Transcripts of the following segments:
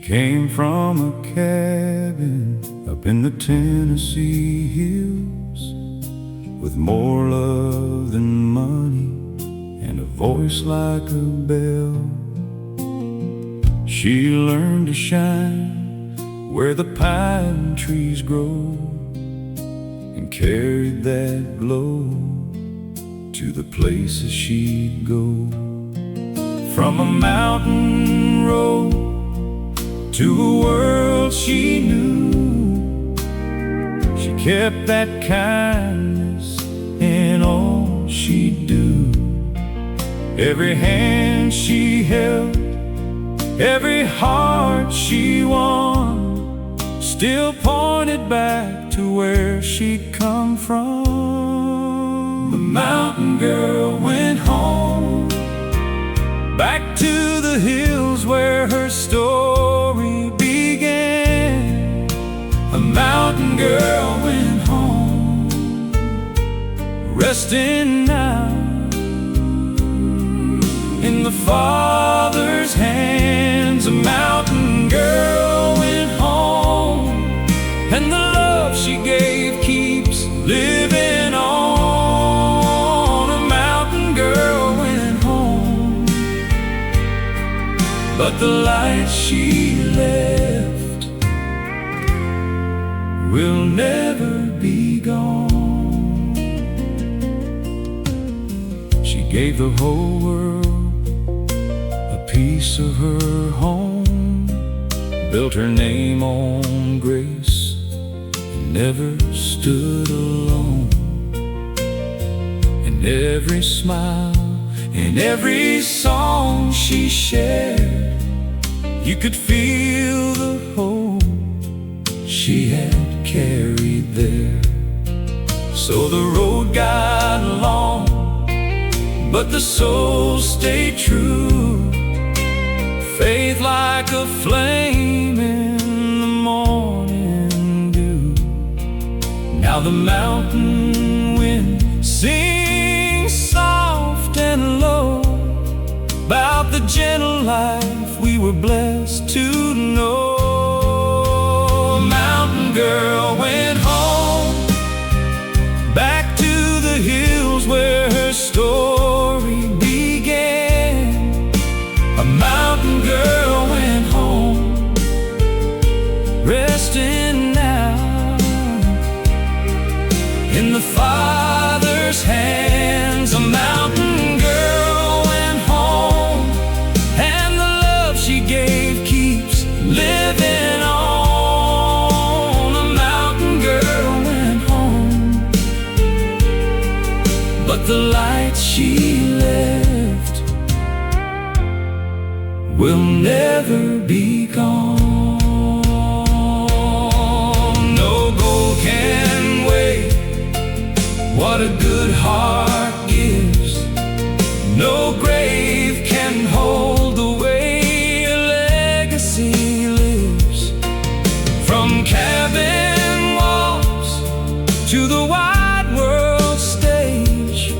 came from a cabin up in the Tennessee hills, with more love than money and a voice like a bell. She learned to shine where the pine trees grow, and carried that glow to the places she'd go. From a mountain road to a world she knew, she kept that kindness in all she'd do. Every hand she held, every heart she won, still pointed back to where she'd come from. The mountain girl went home, back to the hills where her story began. A mountain girl went home, resting now in the Father's hands. A mountain girl went home, and the love she gave keeps living on. A mountain girl went home, but the light she left will never be gone. She gave the whole world a piece of her home, built her name on grace, and never stood alone. And every smile and every song she shared, you could feel the hope she had carried there. So the road got long, but the soul stayed true. Faith like a flame in the morning dew. Now the mountain wind sings soft and low about the gentle life we were blessed to know. A mountain girl went home, back to the hills where her story began. A mountain girl went home, resting now in the Father's hands. A mountain girl went home, and the love she gave keeps living on. A mountain girl went home, but the light she left will never be gone. No gold can weigh what a good heart gives. No grave can hold the way a legacy lives. From cabin walls to the wide world stage,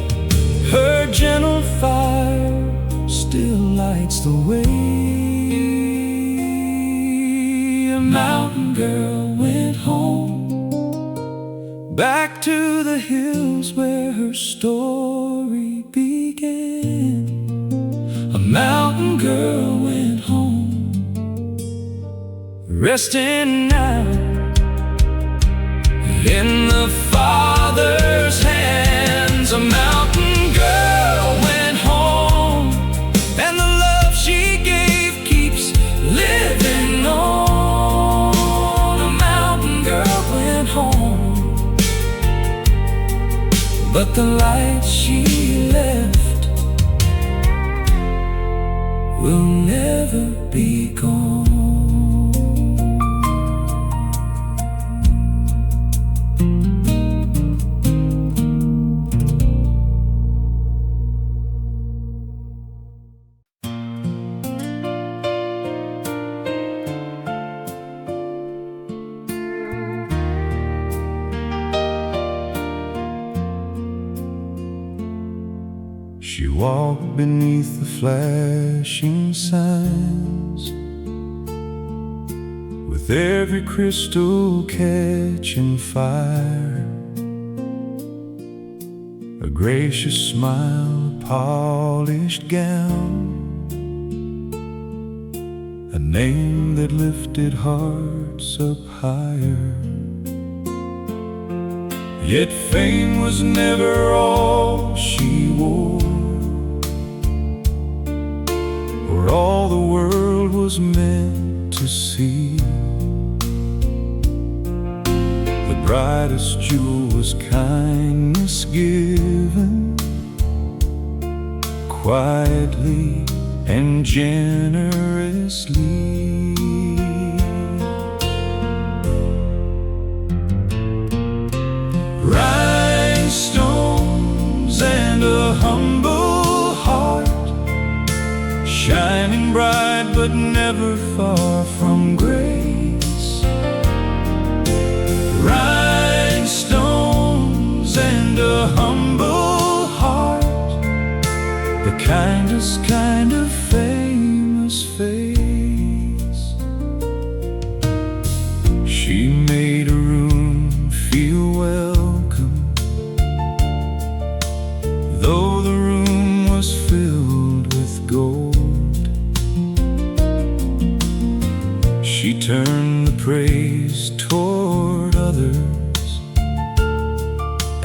her gentle fire still lights the way. A mountain girl went home, back to the hills where her story began. A mountain girl went home, resting now in the Father's hands. A mountain girl went home, and the love she gave keeps living on. A mountain girl went home, but the light she left will never be gone. She walked beneath the flashing signs, with every crystal catching fire. A gracious smile, a polished gown, a name that lifted hearts up higher. Yet fame was never all she wore, or all the world was meant to see. The brightest jewel was kindness given, quietly and generously. Rhinestones and a humble heart, shining bright but never far from grace. Rhinestones and a humble heart, the kindest kind of famous face. She made a room feel welcome, though the room was filled with gold. She turned the praise toward others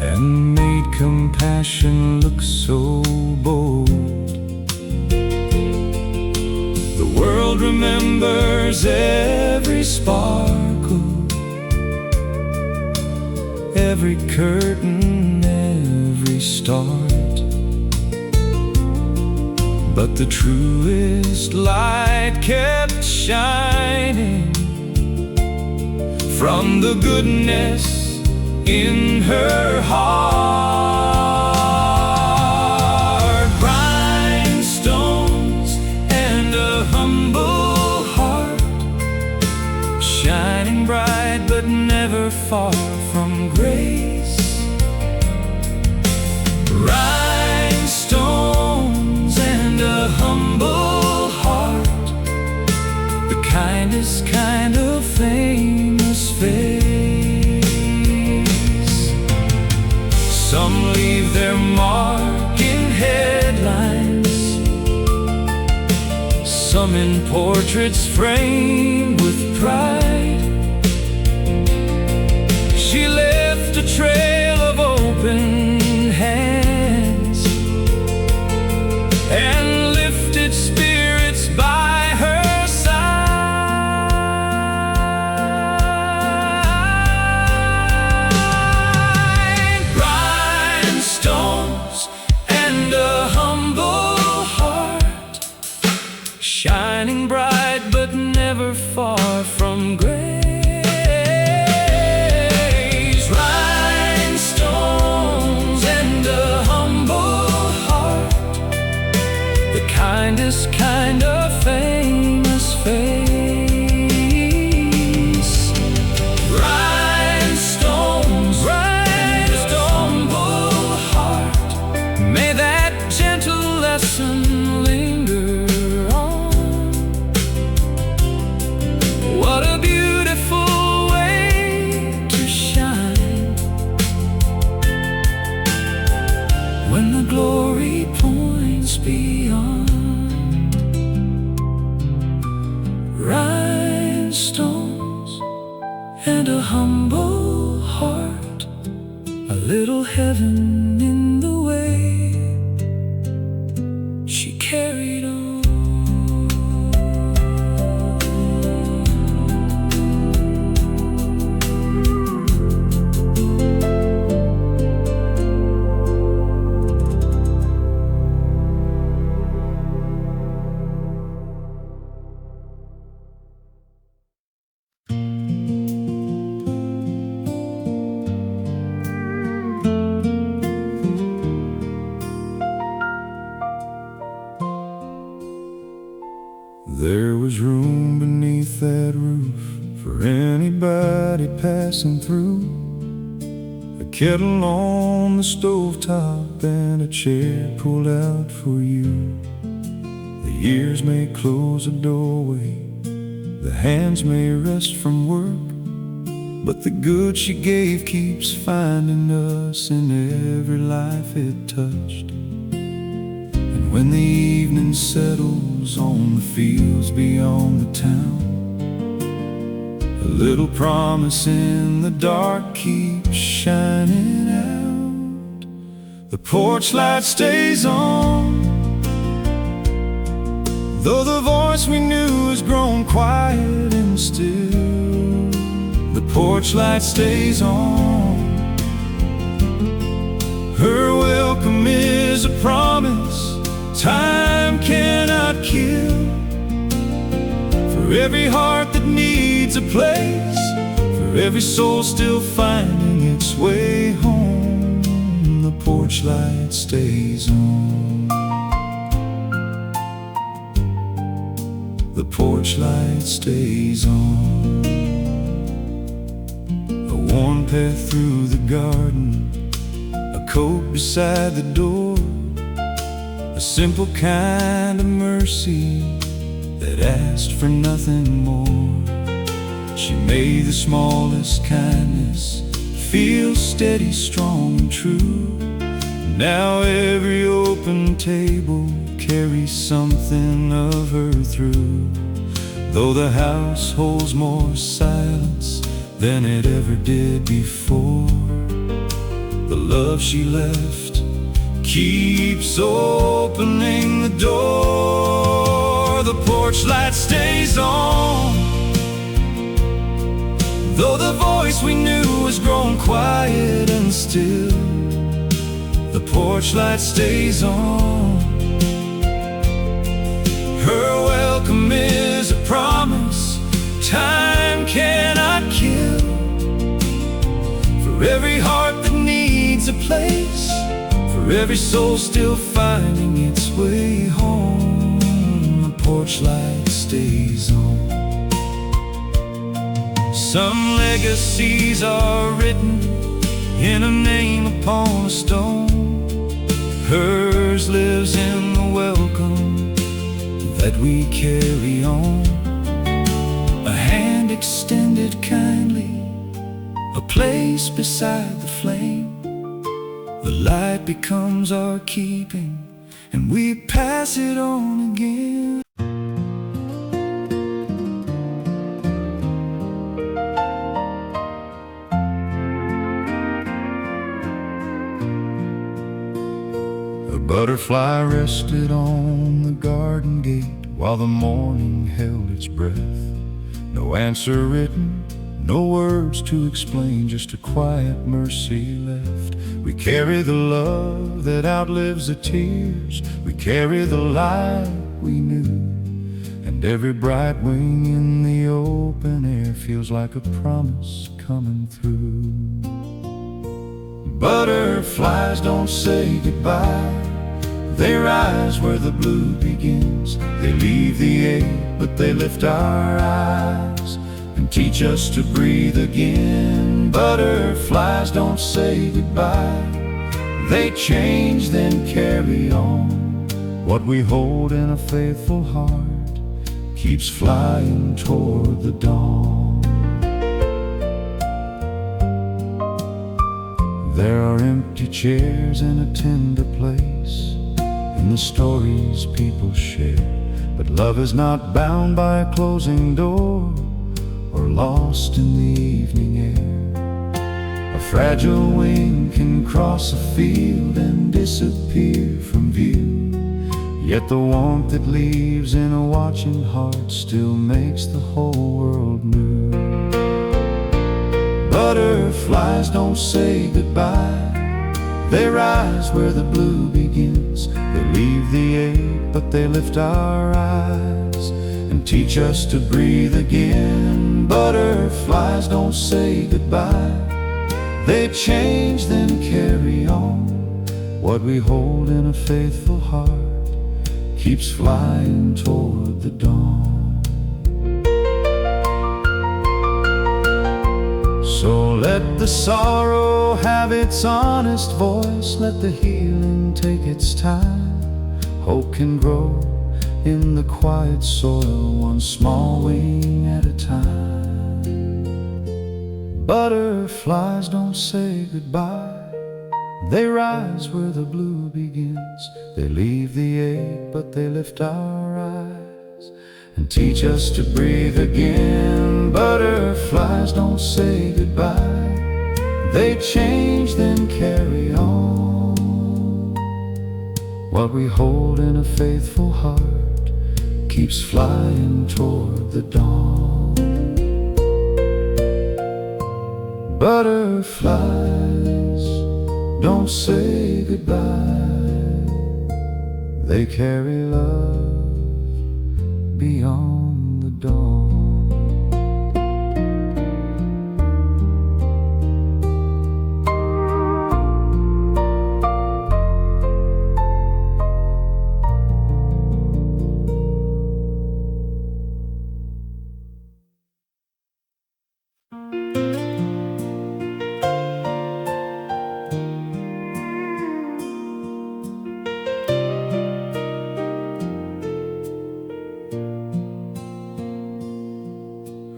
and made compassion look so bold. The world remembers every sparkle, every curtain, every start, but the truest light kept shining from the goodness in her heart. Rhinestones and a humble heart, shining bright but never far from grace. Rhinestones and a humble heart, the kindest kind of famous face. Some leave their mark in headlines, some in portraits framed with pride. She left a trail of open hands and lifted spirits by her side. Rhinestones and a humble heart, shining bright but never far from grace. Kindest kind of famous face. Rhinestones, rhinestone heart, may that gentle lesson linger on. What a beautiful way to shine when the glory points beyond. Rhinestones and a humble heart, a little heaven in the way she carried on. There was room beneath that roof for anybody passing through. A kettle on the stovetop and a chair pulled out for you. The years may close a doorway, The hands may rest from work, but the good she gave keeps finding us in every life it touched. And when the evening settles on the fields beyond the town, a little promise in the dark keeps shining out. The porch light stays on, though the voice we knew has grown quiet and still. The porch light stays on. Her welcome is a promise time cannot kill. For every heart that needs a place, for every soul still finding its way home, the porch light stays on. The porch light stays on. A worn path through the garden, a coat beside the door, a simple kind of mercy that asked for nothing more. She made the smallest kindness feel steady, strong, and true. Now every open table carries something of her through. Though the house holds more silence than it ever did before, the love she left keeps opening the door. The porch light stays on, though the voice we knew has grown quiet and still. The porch light stays on. Her welcome is a promise time cannot kill. For every heart that needs a place, for every soul still finding its way home, the porch light stays on. Some legacies are written in a name upon a stone. Hers lives in the welcome that we carry on. A hand extended kindly, a place beside the flame. The light becomes our keeping, and we pass it on again. A butterfly rested on the garden gate while the morning held its breath. No answer written, no words to explain, just a quiet mercy left. We carry the love that outlives the tears, we carry the light we knew, and every bright wing in the open air feels like a promise coming through. Butterflies don't say goodbye, they rise where the blue begins. They leave the ache, but they lift our eyes and teach us to breathe again. Butterflies don't say goodbye, they change then carry on. What we hold in a faithful heart keeps flying toward the dawn. There are empty chairs in a tender place in the stories people share, but love is not bound by a closing door or lost in the evening air. A fragile wing can cross a field and disappear from view, yet the warmth it leaves in a watching heart still makes the whole world move. Butterflies don't say goodbye, they rise where the blue begins. They leave the ache, but they lift our eyes and teach us to breathe again. Butterflies don't say goodbye, they change then carry on. What we hold in a faithful heart keeps flying toward the dawn. So let the sorrow have its honest voice, let the healing take its time. Hope can grow in the quiet soil, one small wing at a time. Butterflies don't say goodbye. They rise where the blue begins. They leave the ache, but they lift our eyes and teach us to breathe again. Butterflies don't say goodbye. They change, then carry on. What we hold in a faithful heart keeps flying toward the dawn. Butterflies don't say goodbye. They carry love beyond the dawn.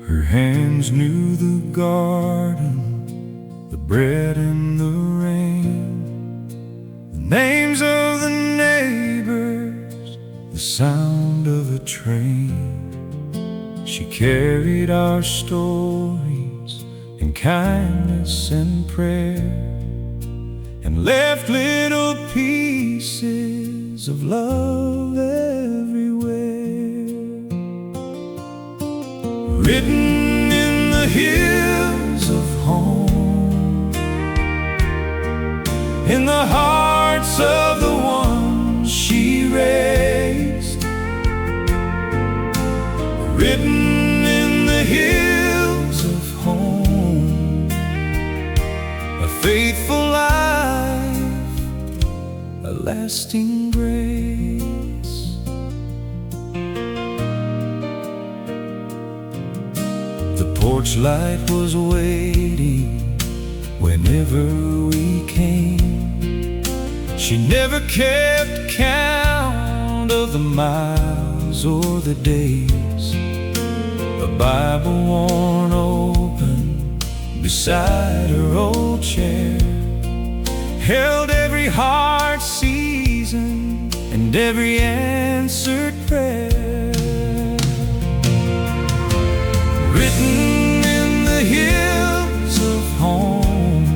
Her hands knew the garden, the bread and the rain, the names of the neighbors, the sound of a train. She carried our stories in kindness and prayer, and left little pieces of love everywhere. Written in the hills of home, in the hearts of the ones she raised. Written in the hills of home, a faithful life, a lasting grace. The porch light was waiting whenever we came. She never kept count of the miles or the days. A Bible worn open beside her old chair held every heart season and every answered prayer. Written in the hills of home,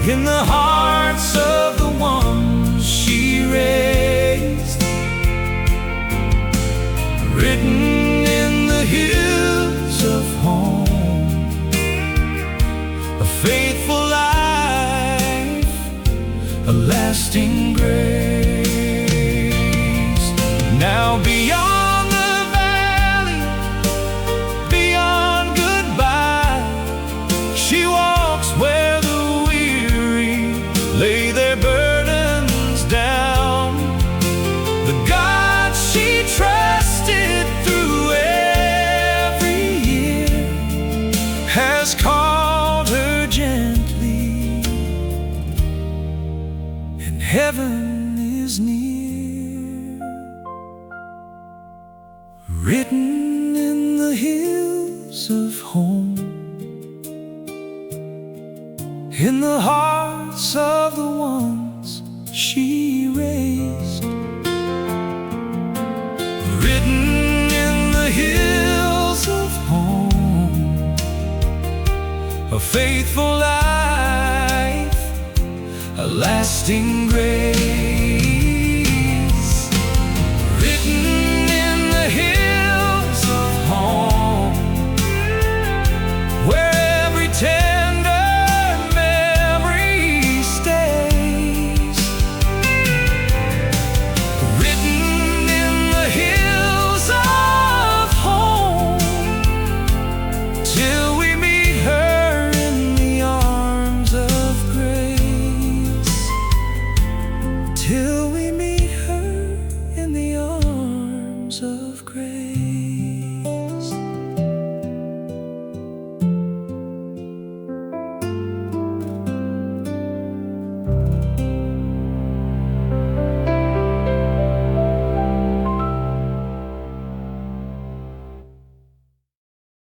in the hearts of the ones she raised. Written in the hills of home, a faithful life, a lasting grace. Now beyond the valley, beyond goodbye, she walks where the weary lay their burdens down. The God she trusted through every year has called her gently, and heaven is near. Written in the hills of home, in the hearts of the ones she raised. Written in the hills of home, a faithful life, a lasting grace.